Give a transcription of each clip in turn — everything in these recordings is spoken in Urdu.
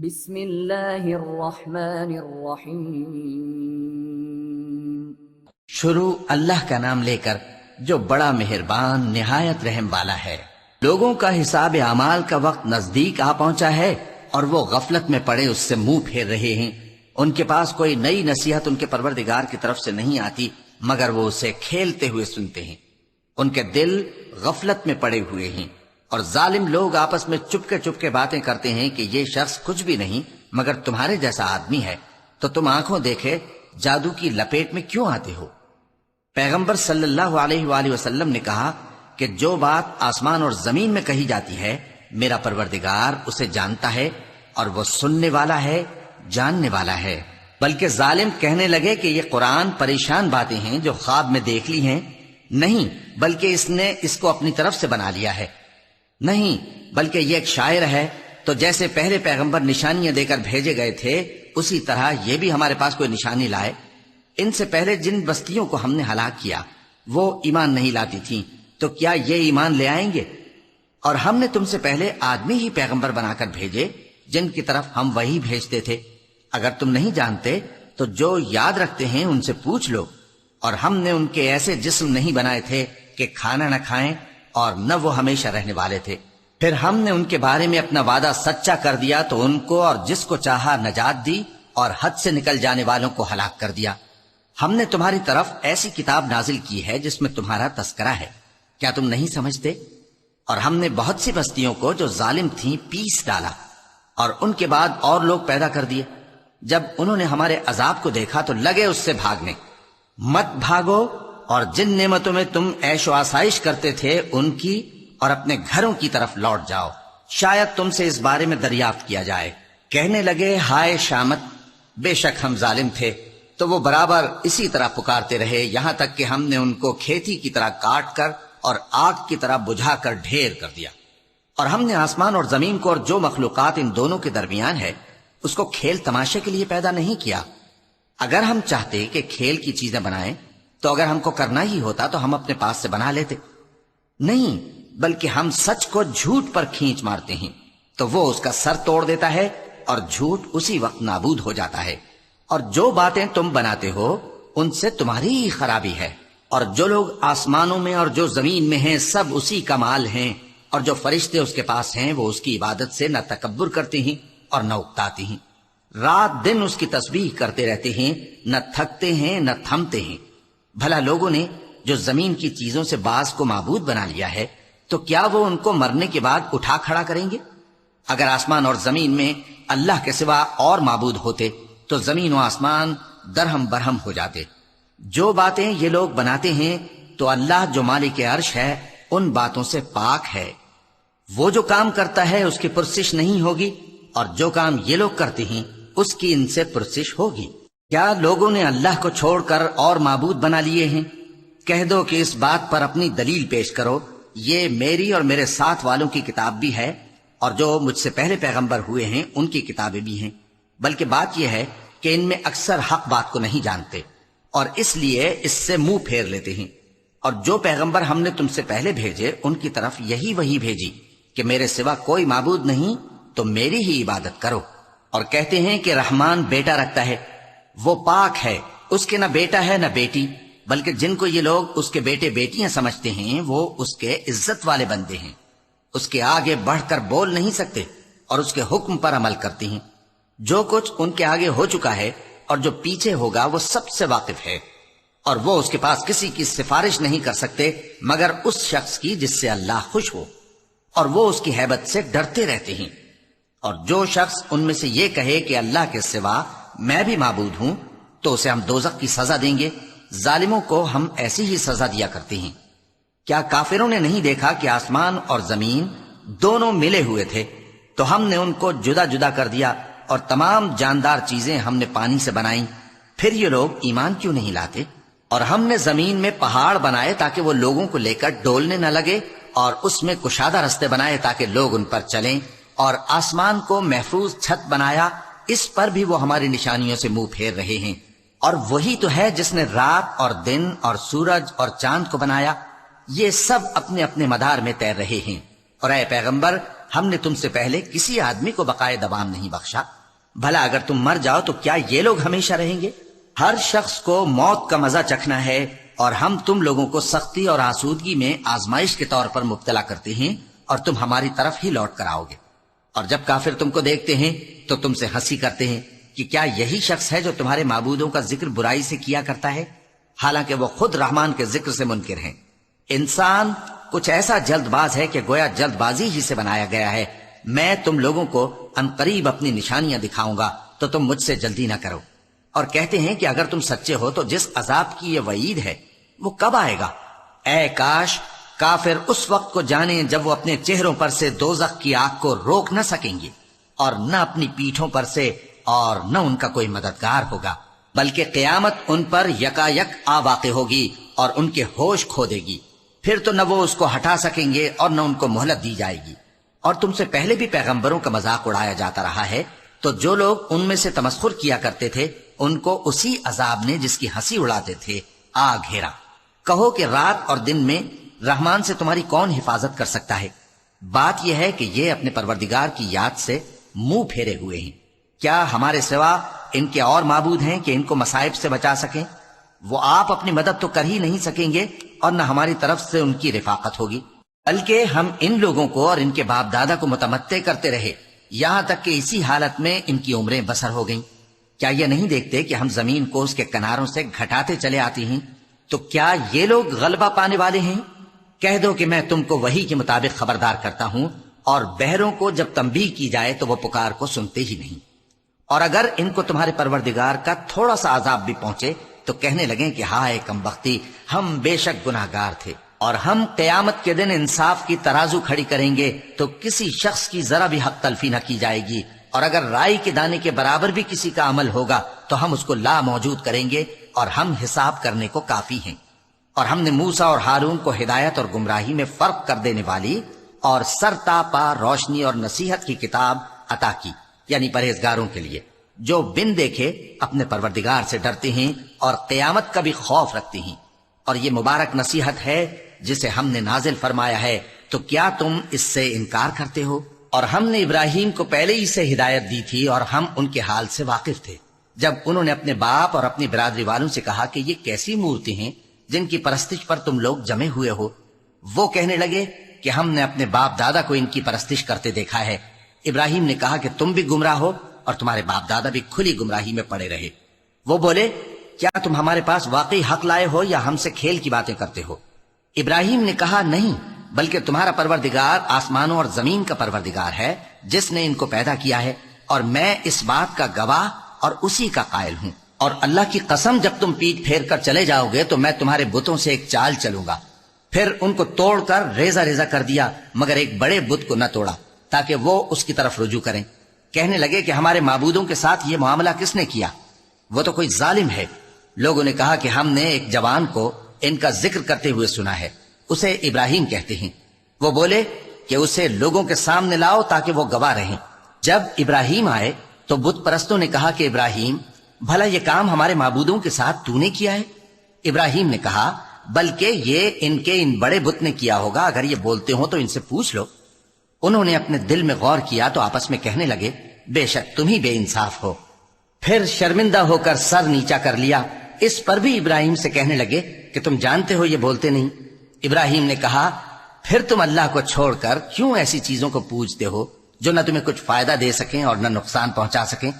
بسم اللہ الرحمن الرحیم۔ شروع اللہ کا نام لے کر جو بڑا مہربان نہایت رحم والا ہے۔ لوگوں کا حساب اعمال کا وقت نزدیک آ پہنچا ہے اور وہ غفلت میں پڑے اس سے منہ پھیر رہے ہیں۔ ان کے پاس کوئی نئی نصیحت ان کے پروردگار کی طرف سے نہیں آتی مگر وہ اسے کھیلتے ہوئے سنتے ہیں۔ ان کے دل غفلت میں پڑے ہوئے ہیں اور ظالم لوگ آپس میں چپ کے باتیں کرتے ہیں کہ یہ شخص کچھ بھی نہیں مگر تمہارے جیسا آدمی ہے، تو تم آنکھوں دیکھے جادو کی لپیٹ میں کیوں آتے ہو؟ پیغمبر صلی اللہ علیہ وآلہ وسلم نے کہا کہ جو بات آسمان اور زمین میں کہی جاتی ہے میرا پروردگار اسے جانتا ہے اور وہ سننے والا ہے، جاننے والا ہے۔ بلکہ ظالم کہنے لگے کہ یہ قرآن پریشان باتیں ہیں جو خواب میں دیکھ لی ہیں، نہیں بلکہ اس نے اس کو اپنی طرف سے بنا لیا ہے، نہیں بلکہ یہ ایک شاعر ہے۔ تو جیسے پہلے پیغمبر نشانیاں دے کر بھیجے گئے تھے اسی طرح یہ بھی ہمارے پاس کوئی نشانی لائے۔ ان سے پہلے جن بستیوں کو ہم نے ہلاک کیا وہ ایمان نہیں لاتی تھیں، تو کیا یہ ایمان لے آئیں گے؟ اور ہم نے تم سے پہلے آدمی ہی پیغمبر بنا کر بھیجے جن کی طرف ہم وہی بھیجتے تھے۔ اگر تم نہیں جانتے تو جو یاد رکھتے ہیں ان سے پوچھ لو۔ اور ہم نے ان کے ایسے جسم نہیں بنائے تھے کہ کھانا نہ کھائیں اور نہ وہ ہمیشہ رہنے والے تھے۔ پھر ہم نے ان کے بارے میں اپنا وعدہ سچا کر دیا تو ان کو اور جس کو چاہا نجات دی اور حد سے نکل جانے والوں کو ہلاک کر دیا۔ ہم نے تمہاری طرف ایسی کتاب نازل کی ہے جس میں تمہارا تذکرہ ہے، کیا تم نہیں سمجھتے؟ اور ہم نے بہت سی بستیوں کو جو ظالم تھیں پیس ڈالا اور ان کے بعد اور لوگ پیدا کر دیے۔ جب انہوں نے ہمارے عذاب کو دیکھا تو لگے اس سے بھاگنے۔ مت بھاگو اور جن نعمتوں میں تم عیش و آسائش کرتے تھے ان کی اور اپنے گھروں کی طرف لوٹ جاؤ، شاید تم سے اس بارے میں دریافت کیا جائے۔ کہنے لگے ہائے شامت، بے شک ہم ظالم تھے، تو وہ برابر اسی طرح پکارتے رہے یہاں تک کہ ہم نے ان کو کھیتی کی طرح کاٹ کر اور آگ کی طرح بجھا کر ڈھیر کر دیا۔ اور ہم نے آسمان اور زمین کو اور جو مخلوقات ان دونوں کے درمیان ہے اس کو کھیل تماشے کے لیے پیدا نہیں کیا۔ اگر ہم چاہتے کہ کھیل کی چیزیں بنائیں تو اگر ہم کو کرنا ہی ہوتا تو ہم اپنے پاس سے بنا لیتے، نہیں بلکہ ہم سچ کو جھوٹ پر کھینچ مارتے ہیں تو وہ اس کا سر توڑ دیتا ہے اور جھوٹ اسی وقت نابود ہو جاتا ہے۔ اور جو باتیں تم بناتے ہو ان سے تمہاری ہی خرابی ہے۔ اور جو لوگ آسمانوں میں اور جو زمین میں ہیں سب اسی کا مال ہیں، اور جو فرشتے اس کے پاس ہیں وہ اس کی عبادت سے نہ تکبر کرتے ہیں اور نہ اکتاتے ہیں، رات دن اس کی تسبیح کرتے رہتے ہیں، نہ تھکتے ہیں نہ تھمتے ہیں۔ بھلا لوگوں نے جو زمین کی چیزوں سے بعض کو معبود بنا لیا ہے تو کیا وہ ان کو مرنے کے بعد اٹھا کھڑا کریں گے؟ اگر آسمان اور زمین میں اللہ کے سوا اور معبود ہوتے تو زمین و آسمان درہم برہم ہو جاتے۔ جو باتیں یہ لوگ بناتے ہیں تو اللہ جو مالک عرش ہے ان باتوں سے پاک ہے۔ وہ جو کام کرتا ہے اس کی پرسش نہیں ہوگی، اور جو کام یہ لوگ کرتے ہیں اس کی ان سے پرسش ہوگی۔ کیا لوگوں نے اللہ کو چھوڑ کر اور معبود بنا لیے ہیں؟ کہہ دو کہ اس بات پر اپنی دلیل پیش کرو۔ یہ میری اور میرے ساتھ والوں کی کتاب بھی ہے اور جو مجھ سے پہلے پیغمبر ہوئے ہیں ان کی کتابیں بھی ہیں، بلکہ بات یہ ہے کہ ان میں اکثر حق بات کو نہیں جانتے اور اس لیے اس سے منہ پھیر لیتے ہیں۔ اور جو پیغمبر ہم نے تم سے پہلے بھیجے ان کی طرف یہی وحی بھیجی کہ میرے سوا کوئی معبود نہیں تو میری ہی عبادت کرو۔ اور کہتے ہیں کہ رحمان بیٹا رکھتا ہے، وہ پاک ہے، اس کے نہ بیٹا ہے نہ بیٹی، بلکہ جن کو یہ لوگ اس کے بیٹے بیٹیاں سمجھتے ہیں وہ اس کے عزت والے بندے ہیں، اس کے آگے بڑھ کر بول نہیں سکتے اور اس کے حکم پر عمل کرتے ہیں۔ جو کچھ ان کے آگے ہو چکا ہے اور جو پیچھے ہوگا وہ سب سے واقف ہے، اور وہ اس کے پاس کسی کی سفارش نہیں کر سکتے مگر اس شخص کی جس سے اللہ خوش ہو، اور وہ اس کی ہیبت سے ڈرتے رہتے ہیں۔ اور جو شخص ان میں سے یہ کہے کہ اللہ کے سوا میں بھی معبود ہوں تو اسے ہم دوزخ کی سزا دیں گے۔ ظالموں کو ہم ایسی ہی سزا دیا کرتے ہیں۔ کیا کافروں نے نہیں دیکھا کہ آسمان اور زمین دونوں ملے ہوئے تھے تو ہم نے ان کو جدا جدا کر دیا اور تمام جاندار چیزیں ہم نے پانی سے بنائیں، پھر یہ لوگ ایمان کیوں نہیں لاتے؟ اور ہم نے زمین میں پہاڑ بنائے تاکہ وہ لوگوں کو لے کر ڈولنے نہ لگے، اور اس میں کشادہ رستے بنائے تاکہ لوگ ان پر چلیں، اور آسمان کو محفوظ چھت بنایا، اس پر بھی وہ ہماری نشانیوں سے منہ پھیر رہے ہیں۔ اور وہی تو ہے جس نے رات اور دن اور سورج اور چاند کو بنایا، یہ سب اپنے اپنے مدار میں تیر رہے ہیں۔ اور اے پیغمبر ہم نے تم سے پہلے کسی آدمی کو بقائے دوام نہیں بخشا. بھلا اگر تم مر جاؤ تو کیا یہ لوگ ہمیشہ رہیں گے؟ ہر شخص کو موت کا مزہ چکھنا ہے، اور ہم تم لوگوں کو سختی اور آسودگی میں آزمائش کے طور پر مبتلا کرتے ہیں، اور تم ہماری طرف ہی لوٹ کر آؤ گے. اور جب کافر تم کو دیکھتے ہیں تو تم سے ہنسی کرتے ہیں کہ کیا یہی شخص ہے جو تمہارے معبودوں کا ذکر برائی سے کیا کرتا ہے، حالانکہ وہ خود رحمان کے ذکر سے منکر ہیں. انسان کچھ ایسا جلد باز ہے کہ گویا جلد بازی ہی سے بنایا گیا ہے. میں تم لوگوں کو عنقریب اپنی نشانیاں دکھاؤں گا تو تم مجھ سے جلدی نہ کرو. اور کہتے ہیں کہ اگر تم سچے ہو تو جس عذاب کی یہ وعید ہے وہ کب آئے گا؟ اے کاش کافر اس وقت کو جانیں جب وہ اپنے چہروں پر سے دوزخ کی آگ کو روک نہ سکیں گے، اور نہ اپنی پیٹھوں پر سے، اور نہ ان کا کوئی مددگار ہوگا، بلکہ قیامت ان پر یکا یک آ واقع ہوگی اور ان کے ہوش کھو دے گی. پھر تو نہ وہ اس کو ہٹا سکیں گے اور نہ ان کو مہلت دی جائے گی. اور تم سے پہلے بھی پیغمبروں کا مذاق اڑایا جاتا رہا ہے، تو جو لوگ ان میں سے تمسخر کیا کرتے تھے ان کو اسی عذاب نے جس کی ہنسی اڑاتے تھے آ گھیرا. کہو کہ رات اور دن میں رحمان سے تمہاری کون حفاظت کر سکتا ہے؟ بات یہ ہے کہ یہ اپنے پروردگار کی یاد سے منہ پھیرے ہوئے ہیں. کیا ہمارے سوا ان کے اور معبود ہیں کہ ان کو مصائب سے بچا سکیں؟ وہ آپ اپنی مدد تو کر ہی نہیں سکیں گے، اور نہ ہماری طرف سے ان کی رفاقت ہوگی. بلکہ ہم ان لوگوں کو اور ان کے باپ دادا کو متمتع کرتے رہے، یہاں تک کہ اسی حالت میں ان کی عمریں بسر ہو گئیں. کیا یہ نہیں دیکھتے کہ ہم زمین کو اس کے کناروں سے گھٹاتے چلے آتے ہیں؟ تو کیا یہ لوگ غلبہ پانے والے ہیں؟ کہہ دو کہ میں تم کو وحی کے مطابق خبردار کرتا ہوں، اور بہروں کو جب تنبیہ کی جائے تو وہ پکار کو سنتے ہی نہیں. اور اگر ان کو تمہارے پروردگار کا تھوڑا سا عذاب بھی پہنچے تو کہنے لگیں کہ ہائے کمبختی، ہم بے شک گناہگار تھے. اور ہم قیامت کے دن انصاف کی ترازو کھڑی کریں گے تو کسی شخص کی ذرا بھی حق تلفی نہ کی جائے گی، اور اگر رائی کے دانے کے برابر بھی کسی کا عمل ہوگا تو ہم اس کو لا موجود کریں گے، اور ہم حساب کرنے کو کافی ہیں. اور ہم نے موسیٰ اور ہارون کو ہدایت اور گمراہی میں فرق کر دینے والی اور سر تا پا روشنی اور نصیحت کی کتاب عطا کی، یعنی پرہیزگاروں کے لیے جو بن دیکھے اپنے پروردگار سے ڈرتے ہیں اور قیامت کا بھی خوف رکھتے ہیں. اور یہ مبارک نصیحت ہے جسے ہم نے نازل فرمایا ہے، تو کیا تم اس سے انکار کرتے ہو؟ اور ہم نے ابراہیم کو پہلے ہی سے ہدایت دی تھی، اور ہم ان کے حال سے واقف تھے جب انہوں نے اپنے باپ اور اپنی برادری والوں سے کہا کہ یہ کیسی مورتی ہیں جن کی پرستش پر تم لوگ جمے ہوئے ہو. وہ کہنے لگے کہ ہم نے اپنے باپ دادا کو ان کی پرستش کرتے دیکھا ہے. ابراہیم نے کہا کہ تم بھی گمراہ ہو اور تمہارے باپ دادا بھی کھلی گمراہی میں پڑے رہے. وہ بولے کیا تم ہمارے پاس واقعی حق لائے ہو یا ہم سے کھیل کی باتیں کرتے ہو؟ ابراہیم نے کہا نہیں، بلکہ تمہارا پروردگار آسمانوں اور زمین کا پروردگار ہے جس نے ان کو پیدا کیا ہے، اور میں اس بات کا گواہ اور اسی کا قائل ہوں. اور اللہ کی قسم جب تم پیٹ پھیر کر چلے جاؤ گے تو میں تمہارے بتوں سے ایک چال چلوں گا. پھر ان کو توڑ کر ریزہ ریزہ کر دیا، مگر ایک بڑے بت کو نہ توڑا تاکہ وہ اس کی طرف رجوع کریں. کہنے لگے کہ ہمارے معبودوں کے ساتھ یہ معاملہ کس نے کیا؟ وہ تو کوئی ظالم ہے. لوگوں نے کہا کہ ہم نے ایک جوان کو ان کا ذکر کرتے ہوئے سنا ہے، اسے ابراہیم کہتے ہیں. وہ بولے کہ اسے لوگوں کے سامنے لاؤ تاکہ وہ گواہ رہیں. جب ابراہیم آئے تو بت پرستوں نے کہا کہ ابراہیم، بھلا یہ کام ہمارے معبودوں کے ساتھ تو نے کیا ہے؟ ابراہیم نے کہا بلکہ یہ ان کے ان بڑے بت نے کیا ہوگا، اگر یہ بولتے ہو تو ان سے پوچھ لو. انہوں نے اپنے دل میں غور کیا تو آپس میں کہنے لگے بے شک تم ہی بے انصاف ہو. پھر شرمندہ ہو کر سر نیچا کر لیا. اس پر بھی ابراہیم سے کہنے لگے کہ تم جانتے ہو یہ بولتے نہیں. ابراہیم نے کہا پھر تم اللہ کو چھوڑ کر کیوں ایسی چیزوں کو پوجتے ہو جو نہ تمہیں کچھ فائدہ دے سکیں اور نہ نقصان پہنچا سکیں؟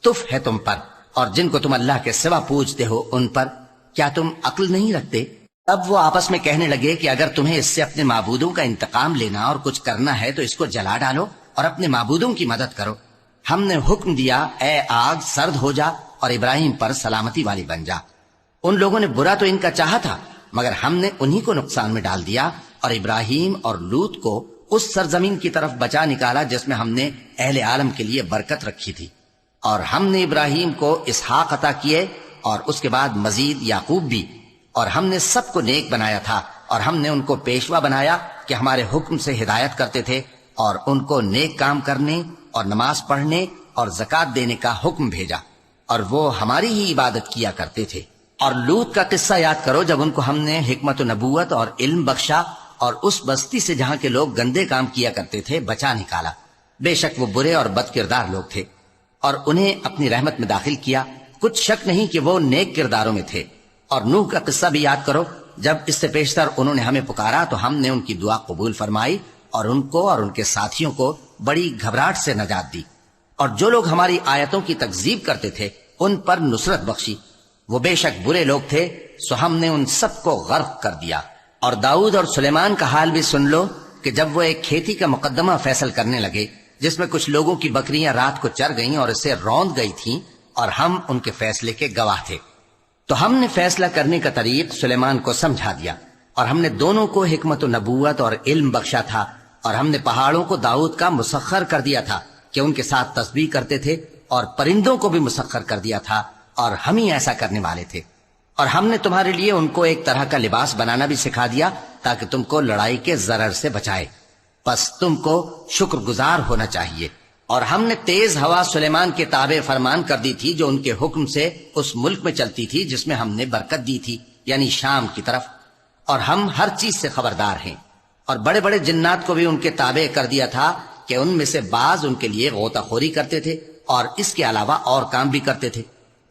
تف ہے تم پر اور جن کو تم اللہ کے سوا پوجتے ہو ان پر. کیا تم عقل نہیں رکھتے؟ اب وہ آپس میں کہنے لگے کہ اگر تمہیں اس سے اپنے معبودوں کا انتقام لینا اور کچھ کرنا ہے تو اس کو جلا ڈالو اور اپنے معبودوں کی مدد کرو. ہم نے حکم دیا اے آگ سرد ہو جا اور ابراہیم پر سلامتی والی بن جا. ان لوگوں نے برا تو ان کا چاہا تھا مگر ہم نے انہی کو نقصان میں ڈال دیا اور ابراہیم اور لوط کو اس سرزمین کی طرف بچا نکالا جس میں ہم نے اہل عالم کے لیے برکت رکھی تھی. اور ہم نے ابراہیم کو اسحاق عطا کیے اور اس کے بعد مزید یعقوب بھی. اور ہم نے سب کو نیک بنایا تھا اور ہم نے ان کو پیشوا بنایا کہ ہمارے حکم سے ہدایت کرتے تھے اور ان کو نیک کام کرنے اور نماز پڑھنے اور زکوٰۃ دینے کا حکم بھیجا اور وہ ہماری ہی عبادت کیا کرتے تھے. اور لوط کا قصہ یاد کرو جب ان کو ہم نے حکمت و نبوت اور علم بخشا اور اس بستی سے جہاں کے لوگ گندے کام کیا کرتے تھے بچا نکالا. بے شک وہ برے اور بد کردار لوگ تھے اور انہیں اپنی رحمت میں داخل کیا. کچھ شک نہیں کہ وہ نیک کرداروں میں تھے. اور نوح کا قصہ بھی یاد کرو. جب اس سے پیشتر انہوں نے ہمیں پکارا تو ہم نے ان کی دعا قبول فرمائی اور ان کو اور ان کے ساتھیوں کو بڑی گھبراہٹ سے نجات دی. اور جو لوگ ہماری آیتوں کی تکذیب کرتے تھے ان پر نصرت بخشی. وہ بے شک برے لوگ تھے سو ہم نے ان سب کو غرق کر دیا. اور داؤد اور سلیمان کا حال بھی سن لو کہ جب وہ ایک کھیتی کا مقدمہ فیصل کرنے لگے جس میں کچھ لوگوں کی بکریاں رات کو چر گئیں اور اسے روند گئی تھیں اور ہم ان کے فیصلے کے گواہ تھے، تو ہم نے فیصلہ کرنے کا طریق سلیمان کو سمجھا دیا. اور ہم نے دونوں کو حکمت و نبوت اور علم بخشا تھا. اور ہم نے پہاڑوں کو داؤد کا مسخر کر دیا تھا کہ ان کے ساتھ تسبیح کرتے تھے، اور پرندوں کو بھی مسخر کر دیا تھا، اور ہم ہی ایسا کرنے والے تھے. اور ہم نے تمہارے لیے ان کو ایک طرح کا لباس بنانا بھی سکھا دیا تاکہ تم کو لڑائی کے ضرر سے بچائے. پس تم کو شکر گزار ہونا چاہیے. اور ہم نے تیز ہوا سلیمان کے تابع فرمان کر دی تھی جو ان کے حکم سے اس ملک میں چلتی تھی جس میں ہم نے برکت دی تھی، یعنی شام کی طرف. اور ہم ہر چیز سے خبردار ہیں. اور بڑے بڑے جنات کو بھی ان کے تابع کر دیا تھا کہ ان میں سے بعض ان کے لیے غوطہ خوری کرتے تھے اور اس کے علاوہ اور کام بھی کرتے تھے،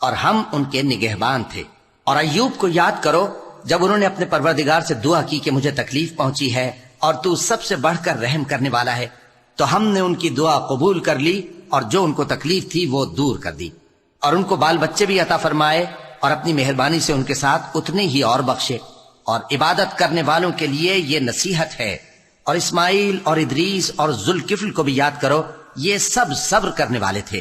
اور ہم ان کے نگہبان تھے. اور ایوب کو یاد کرو جب انہوں نے اپنے پروردگار سے دعا کی کہ مجھے تکلیف پہنچی ہے اور تو سب سے بڑھ کر رحم کرنے والا ہے، تو ہم نے ان کی دعا قبول کر لی اور جو ان کو تکلیف تھی وہ دور کر دی. اور ان کو بال بچے بھی عطا فرمائے اور اپنی مہربانی سے ان کے ساتھ اتنے ہی اور بخشے. اور عبادت کرنے والوں کے لیے یہ نصیحت ہے. اور اسماعیل اور ادریس اور ذوالکفل کو بھی یاد کرو، یہ سب صبر کرنے والے تھے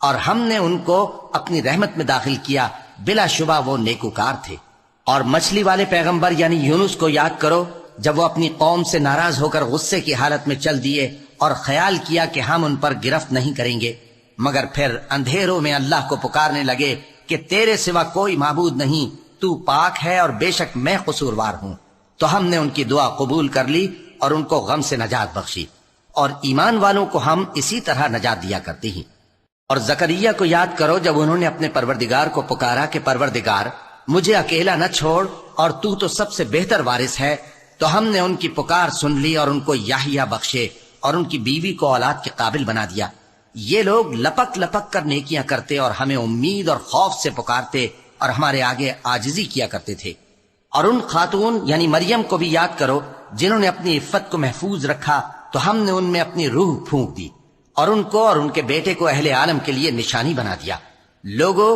اور ہم نے ان کو اپنی رحمت میں داخل کیا. بلا شبہ وہ نیکوکار تھے. اور مچھلی والے پیغمبر یعنی یونس کو یاد کرو جب وہ اپنی قوم سے ناراض ہو کر غصے کی حالت میں چل دیے اور خیال کیا کہ ہم ان پر گرفت نہیں کریں گے، مگر پھر اندھیروں میں اللہ کو پکارنے لگے کہ تیرے سوا کوئی معبود نہیں، تو پاک ہے اور بے شک میں قصوروار ہوں. تو ہم نے ان کی دعا قبول کر لی اور ان کو غم سے نجات بخشی. اور ایمان والوں کو ہم اسی طرح نجات دیا کرتے ہیں. اور زکریا کو یاد کرو جب انہوں نے اپنے پروردگار کو پکارا کہ پروردگار مجھے اکیلا نہ چھوڑ اور تو سب سے بہتر وارث ہے، تو ہم نے ان کی پکار سن لی اور ان کو یحییٰ بخشے اور ان کی بیوی کو اولاد کے قابل بنا دیا. یہ لوگ لپک لپک کر نیکیاں کرتے اور ہمیں امید اور خوف سے پکارتے اور ہمارے آگے عاجزی کیا کرتے تھے. اور ان خاتون یعنی مریم کو بھی یاد کرو جنہوں نے اپنی عفت کو محفوظ رکھا تو ہم نے ان میں اپنی روح پھونک دی اور ان کو اور ان کے بیٹے کو اہل عالم کے لیے نشانی بنا دیا. لوگو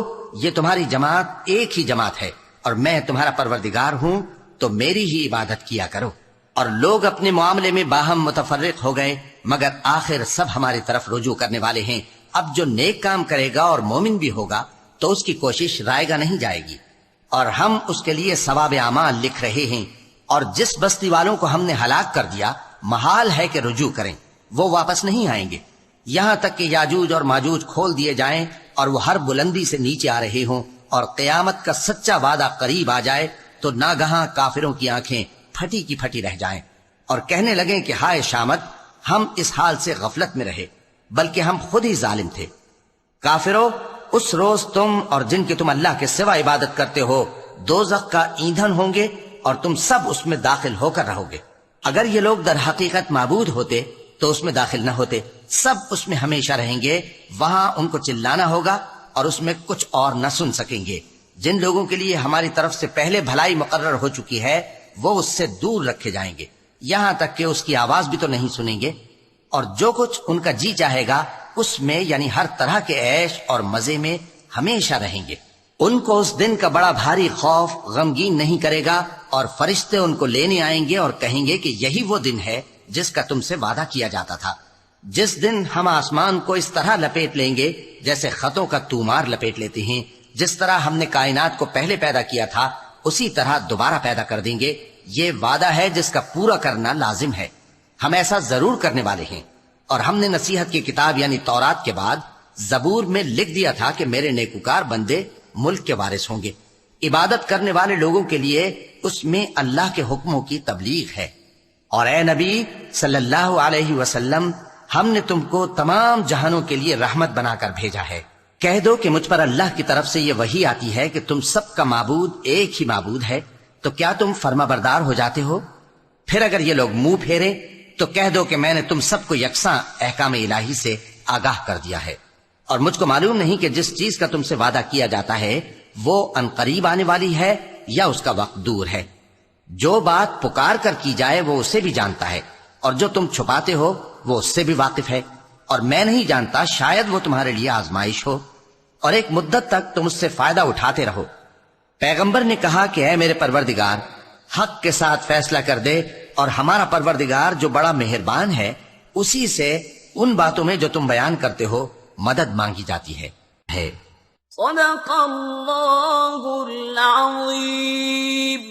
یہ تمہاری جماعت ایک ہی جماعت ہے اور میں تمہارا پروردگار ہوں، تو میری ہی عبادت کیا کرو. اور لوگ اپنے معاملے میں باہم متفرق ہو گئے مگر آخر سب ہماری طرف رجوع کرنے والے ہیں. اب جو نیک کام کرے گا اور مومن بھی ہوگا تو اس کی کوشش رائے گا نہیں جائے گی، اور ہم اس کے لیے ثواب اعمال لکھ رہے ہیں. اور جس بستی والوں کو ہم نے ہلاک کر دیا محال ہے کہ رجوع کریں، وہ واپس نہیں آئیں گے یہاں تک کہ یاجوج اور ماجوج کھول دیے جائیں اور وہ ہر بلندی سے نیچے آ رہے ہوں اور قیامت کا سچا وعدہ قریب آ جائے تو ناگہاں کافروں کی آنکھیں پھٹی کی پھٹی رہ جائیں اور کہنے لگیں کہ ہائے شامت، ہم اس حال سے غفلت میں رہے بلکہ ہم خود ہی ظالم تھے. کافروں، اس روز تم اور جن کی تم اللہ کے سوا عبادت کرتے ہو دوزخ کا ایندھن ہوں گے اور تم سب اس میں داخل ہو کر رہو گے. اگر یہ لوگ در حقیقت معبود ہوتے تو اس میں داخل نہ ہوتے، سب اس میں ہمیشہ رہیں گے. وہاں ان کو چلانا ہوگا اور اس میں کچھ اور نہ سن سکیں گے. جن لوگوں کے لیے ہماری طرف سے پہلے بھلائی مقرر ہو چکی ہے وہ اس سے دور رکھے جائیں گے، یہاں تک کہ اس کی آواز بھی تو نہیں سنیں گے. اور جو کچھ ان کا جی چاہے گا اس میں یعنی ہر طرح کے عیش اور مزے میں ہمیشہ رہیں گے. ان کو اس دن کا بڑا بھاری خوف غمگین نہیں کرے گا اور فرشتے ان کو لینے آئیں گے اور کہیں گے کہ یہی وہ دن ہے جس کا تم سے وعدہ کیا جاتا تھا، جس دن ہم آسمان کو اس طرح لپیٹ لیں گے جیسے خطوں کا تومار لپیٹ لیتے ہیں. جس طرح ہم نے کائنات کو پہلے پیدا کیا تھا اسی طرح دوبارہ پیدا کر دیں گے. یہ وعدہ ہے جس کا پورا کرنا لازم ہے، ہم ایسا ضرور کرنے والے ہیں. اور ہم نے نصیحت کی کتاب یعنی تورات کے بعد زبور میں لکھ دیا تھا کہ میرے نیکوکار بندے ملک کے وارث ہوں گے. عبادت کرنے والے لوگوں کے لیے اس میں اللہ کے حکموں کی تبلیغ ہے. اور اے نبی صلی اللہ علیہ وسلم، ہم نے تم کو تمام جہانوں کے لیے رحمت بنا کر بھیجا ہے. کہہ دو کہ مجھ پر اللہ کی طرف سے یہ وحی آتی ہے کہ تم سب کا معبود ایک ہی معبود ہے، تو کیا تم فرما بردار ہو جاتے ہو؟ پھر اگر یہ لوگ منہ پھیرے تو کہہ دو کہ میں نے تم سب کو یکساں احکام الہی سے آگاہ کر دیا ہے، اور مجھ کو معلوم نہیں کہ جس چیز کا تم سے وعدہ کیا جاتا ہے وہ عنقریب آنے والی ہے یا اس کا وقت دور ہے۔ جو بات پکار کر کی جائے وہ اسے بھی جانتا ہے، اور جو تم چھپاتے ہو وہ اس سے بھی واقف ہے، اور میں نہیں جانتا شاید وہ تمہارے لیے آزمائش ہو، اور ایک مدت تک تم اس سے فائدہ اٹھاتے رہو۔ پیغمبر نے کہا کہ اے میرے پروردگار، حق کے ساتھ فیصلہ کر دے، اور ہمارا پروردگار جو بڑا مہربان ہے اسی سے ان باتوں میں جو تم بیان کرتے ہو مدد مانگی جاتی ہے۔ صدق اللہ العظیم۔